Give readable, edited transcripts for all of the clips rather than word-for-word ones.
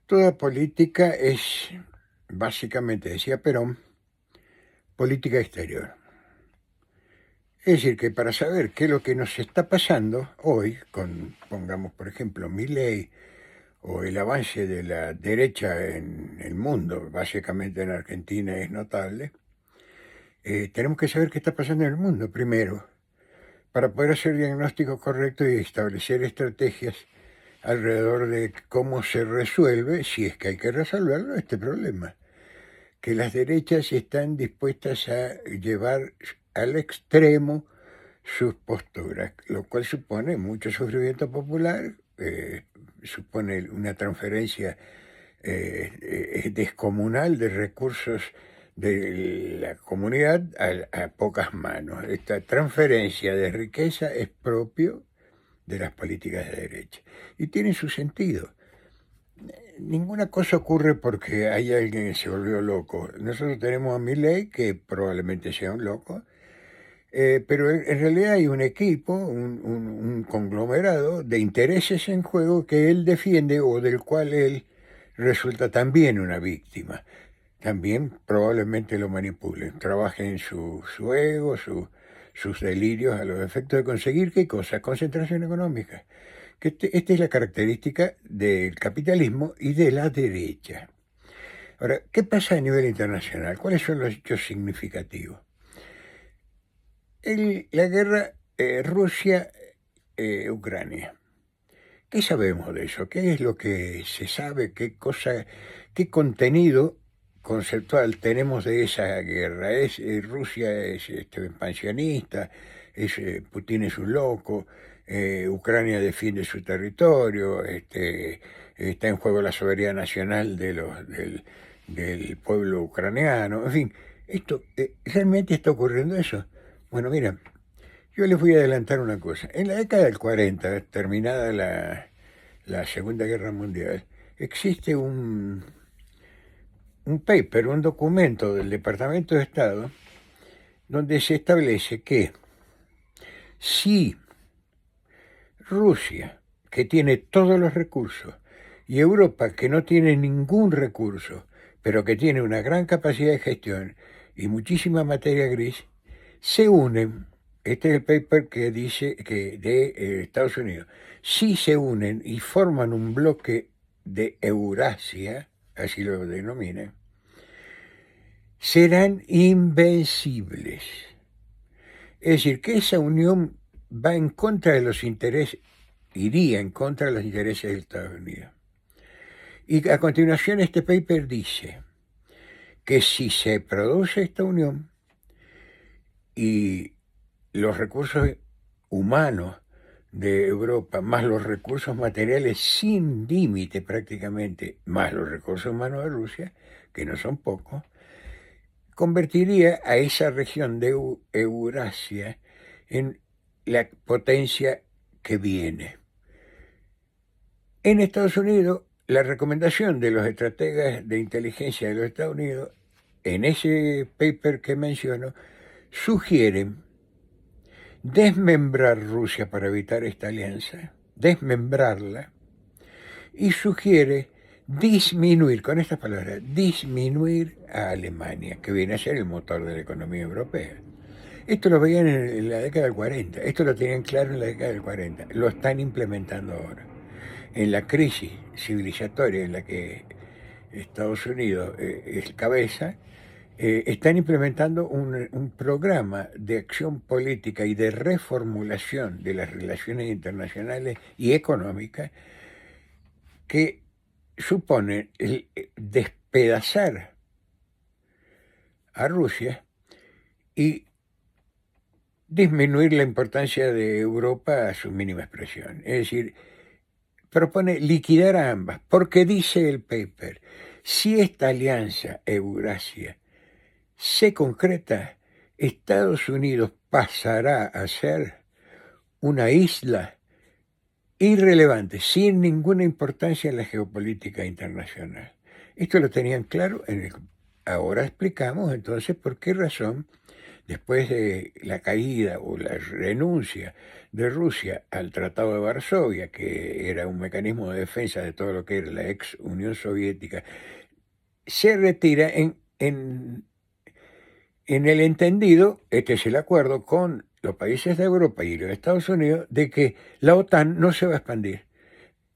Toda política es, básicamente, decía Perón, política exterior. Es decir, que para saber qué es lo que nos está pasando hoy, con, pongamos por ejemplo, Milei o el avance de la derecha en el mundo, básicamente en Argentina es notable, tenemos que saber qué está pasando en el mundo primero, para poder hacer diagnósticos correctos y establecer estrategias alrededor de cómo se resuelve, si es que hay que resolverlo, este problema. Que las derechas están dispuestas a llevar al extremo sus posturas, lo cual supone mucho sufrimiento popular, supone una transferencia descomunal de recursos de la comunidad a pocas manos. Esta transferencia de riqueza es propio de las políticas de derecha y tiene su sentido. Ninguna cosa ocurre porque hay alguien que se volvió loco. Nosotros tenemos a Milei, que probablemente sea un loco, pero en realidad hay un equipo, un conglomerado de intereses en juego que él defiende o del cual él resulta también una víctima. También probablemente lo manipulen, trabajen en su ego, sus delirios a los efectos de conseguir qué cosa, concentración económica. Que esta es la característica del capitalismo y de la derecha. Ahora, ¿qué pasa a nivel internacional? ¿Cuáles son los hechos significativos? La guerra Rusia-Ucrania. ¿Qué sabemos de eso? ¿Qué es lo que se sabe? ¿Qué cosa, qué contenido conceptual tenemos de esa guerra? Rusia es expansionista, Putin es un loco, Ucrania defiende su territorio, está en juego la soberanía nacional del pueblo ucraniano, en fin, ¿realmente está ocurriendo eso? Bueno, mira, yo les voy a adelantar una cosa. En la década del 40, terminada la Segunda Guerra Mundial, existe un paper, un documento del Departamento de Estado, donde se establece que si Rusia, que tiene todos los recursos, y Europa, que no tiene ningún recurso, pero que tiene una gran capacidad de gestión y muchísima materia gris, se unen. Este es el paper que dice que de Estados Unidos. Si se unen y forman un bloque de Eurasia, así lo denominan, serán invencibles. Es decir, que esa unión va en contra de los intereses, iría en contra de los intereses de Estados Unidos. Y a continuación este paper dice que si se produce esta unión y los recursos humanos de Europa, más los recursos materiales sin límite prácticamente, más los recursos humanos de Rusia, que no son pocos, convertiría a esa región de Eurasia en la potencia que viene. En Estados Unidos, la recomendación de los estrategas de inteligencia de los Estados Unidos, en ese paper que menciono, sugieren desmembrar Rusia para evitar esta alianza, desmembrarla, y sugiere disminuir, con estas palabras, disminuir a Alemania, que viene a ser el motor de la economía europea. Esto lo veían en la década del 40, esto lo tenían claro en la década del 40, lo están implementando ahora. En la crisis civilizatoria en la que Estados Unidos es cabeza, están implementando un programa de acción política y de reformulación de las relaciones internacionales y económicas que supone el despedazar a Rusia y disminuir la importancia de Europa a su mínima expresión. Es decir, propone liquidar a ambas, porque dice el paper, si esta alianza Eurasia se concreta, Estados Unidos pasará a ser una isla irrelevante, sin ninguna importancia en la geopolítica internacional. Esto lo tenían claro ahora explicamos entonces por qué razón después de la caída o la renuncia de Rusia al Tratado de Varsovia, que era un mecanismo de defensa de todo lo que era la ex Unión Soviética, se retira en el entendido, este es el acuerdo con los países de Europa y los Estados Unidos, de que la OTAN no se va a expandir,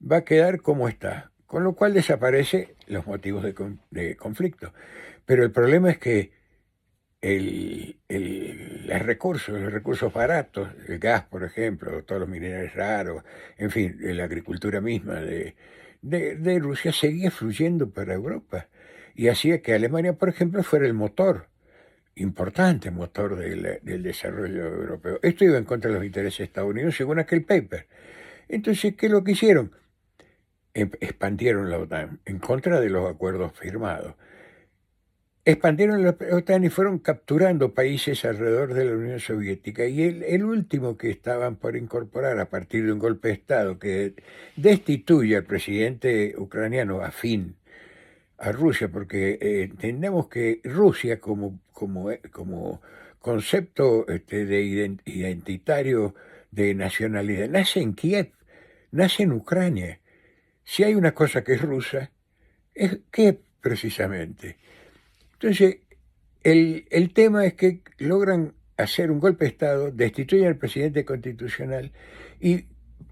va a quedar como está, con lo cual desaparecen los motivos de conflicto. Pero el problema es que los recursos baratos, el gas, por ejemplo, todos los minerales raros, en fin, la agricultura misma de Rusia seguía fluyendo para Europa y hacía que Alemania, por ejemplo, fuera el motor, importante motor del desarrollo europeo. Esto iba en contra de los intereses de Estados Unidos según aquel paper. Entonces, ¿qué es lo que hicieron? Expandieron la OTAN en contra de los acuerdos firmados. Expandieron la OTAN y fueron capturando países alrededor de la Unión Soviética. Y el último que estaban por incorporar a partir de un golpe de Estado que destituye al presidente ucraniano afín a Rusia, porque entendemos que Rusia como concepto de identitario de nacionalidad nace en Kiev, nace en Ucrania. Si hay una cosa que es rusa, es Kiev precisamente. Entonces, el tema es que logran hacer un golpe de Estado, destituyen al presidente constitucional y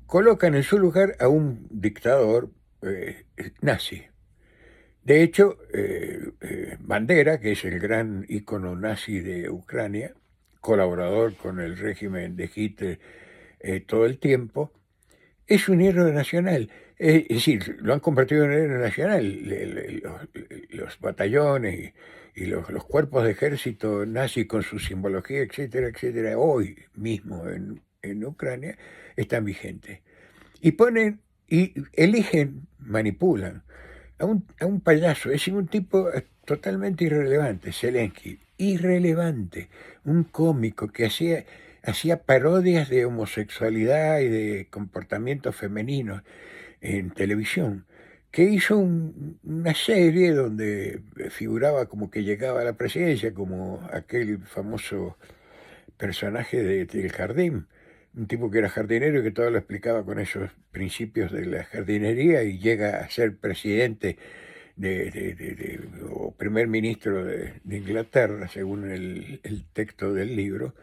colocan en su lugar a un dictador nazi. De hecho, Bandera, que es el gran ícono nazi de Ucrania, colaborador con el régimen de Hitler todo el tiempo, es un héroe nacional. Es decir, lo han convertido en héroe nacional. Los batallones y los cuerpos de ejército nazi con su simbología, etcétera, etcétera, hoy mismo en Ucrania están vigentes. Y eligen, manipulan a un payaso, es decir, un tipo totalmente irrelevante, Zelensky, irrelevante, un cómico que hacía parodias de homosexualidad y de comportamientos femeninos en televisión, que hizo una serie donde figuraba como que llegaba a la presidencia, como aquel famoso personaje del jardín, un tipo que era jardinero y que todo lo explicaba con esos principios de la jardinería y llega a ser presidente o primer ministro de Inglaterra, según el texto del libro,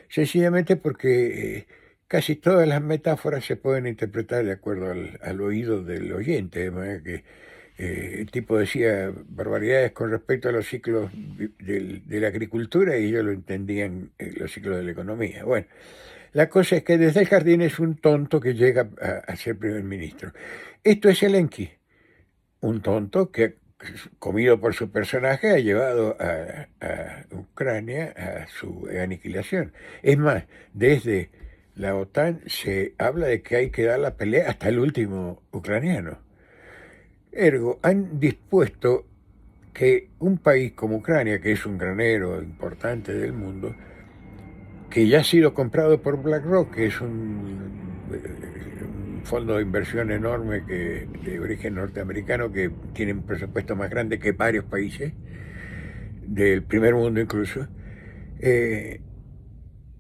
sencillamente porque casi todas las metáforas se pueden interpretar de acuerdo al oído del oyente, de manera que el tipo decía barbaridades con respecto a los ciclos de la agricultura y ellos lo entendían los ciclos de la economía. Bueno, la cosa es que desde el jardín es un tonto que llega a ser primer ministro. Esto es Zelensky, un tonto que, comido por su personaje, ha llevado a Ucrania a su aniquilación. Es más, desde la OTAN se habla de que hay que dar la pelea hasta el último ucraniano. Ergo, han dispuesto que un país como Ucrania, que es un granero importante del mundo, que ya ha sido comprado por BlackRock, que es un fondo de inversión enorme de origen norteamericano que tiene un presupuesto más grande que varios países, del primer mundo incluso,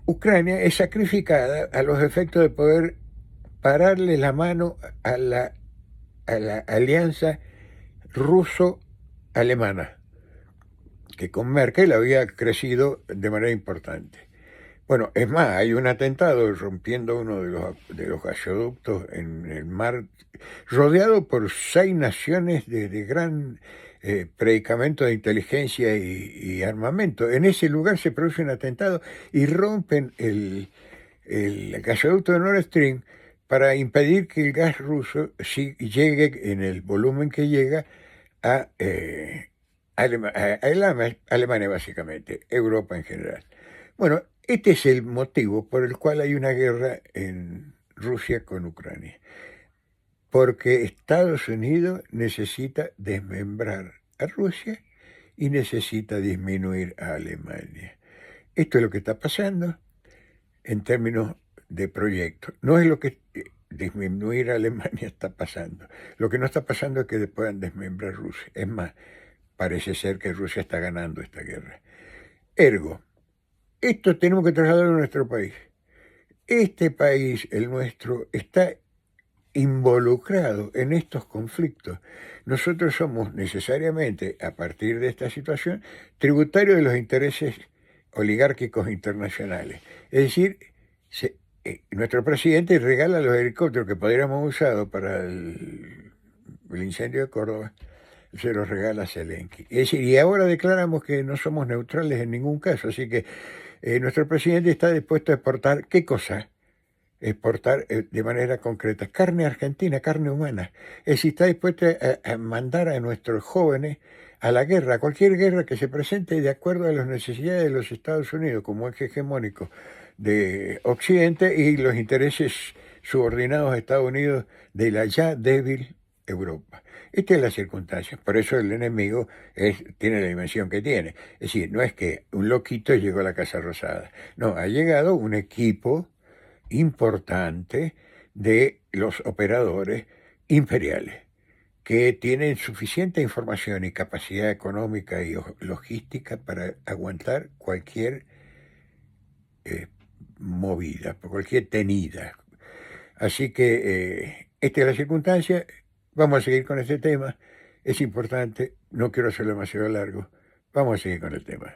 Ucrania es sacrificada a los efectos de poder pararle la mano a la alianza ruso-alemana, que con Merkel había crecido de manera importante. Bueno, es más, hay un atentado rompiendo uno de los gasoductos en el mar, rodeado por 6 naciones de gran predicamento de inteligencia y armamento. En ese lugar se produce un atentado y rompen el gasoducto de Nord Stream para impedir que el gas ruso llegue en el volumen que llega a Alemania básicamente, Europa en general. Bueno, este es el motivo por el cual hay una guerra en Rusia con Ucrania. Porque Estados Unidos necesita desmembrar a Rusia y necesita disminuir a Alemania. Esto es lo que está pasando en términos de proyectos. No es lo que disminuir a Alemania está pasando. Lo que no está pasando es que puedan desmembrar Rusia. Es más, parece ser que Rusia está ganando esta guerra. Ergo, Esto tenemos que trasladarlo a nuestro país. Este país, el nuestro, está involucrado en estos conflictos. Nosotros somos necesariamente, a partir de esta situación, tributarios de los intereses oligárquicos internacionales. Es decir, nuestro presidente regala los helicópteros que podríamos usado para el incendio de Córdoba, se los regala a Zelensky. Es decir, y ahora declaramos que no somos neutrales en ningún caso, así que nuestro presidente está dispuesto a exportar, ¿qué cosa? Exportar de manera concreta carne argentina, carne humana. Es decir, está dispuesto a mandar a nuestros jóvenes a la guerra, a cualquier guerra que se presente de acuerdo a las necesidades de los Estados Unidos como eje hegemónico de Occidente y los intereses subordinados a Estados Unidos de la ya débil Europa. Esta es la circunstancia, por eso el enemigo tiene la dimensión que tiene. Es decir, no es que un loquito llegó a la Casa Rosada, no, ha llegado un equipo importante de los operadores imperiales que tienen suficiente información y capacidad económica y logística para aguantar cualquier movida, cualquier tenida. Así que esta es la circunstancia, vamos a seguir con este tema, es importante, no quiero hacerlo demasiado largo, vamos a seguir con el tema.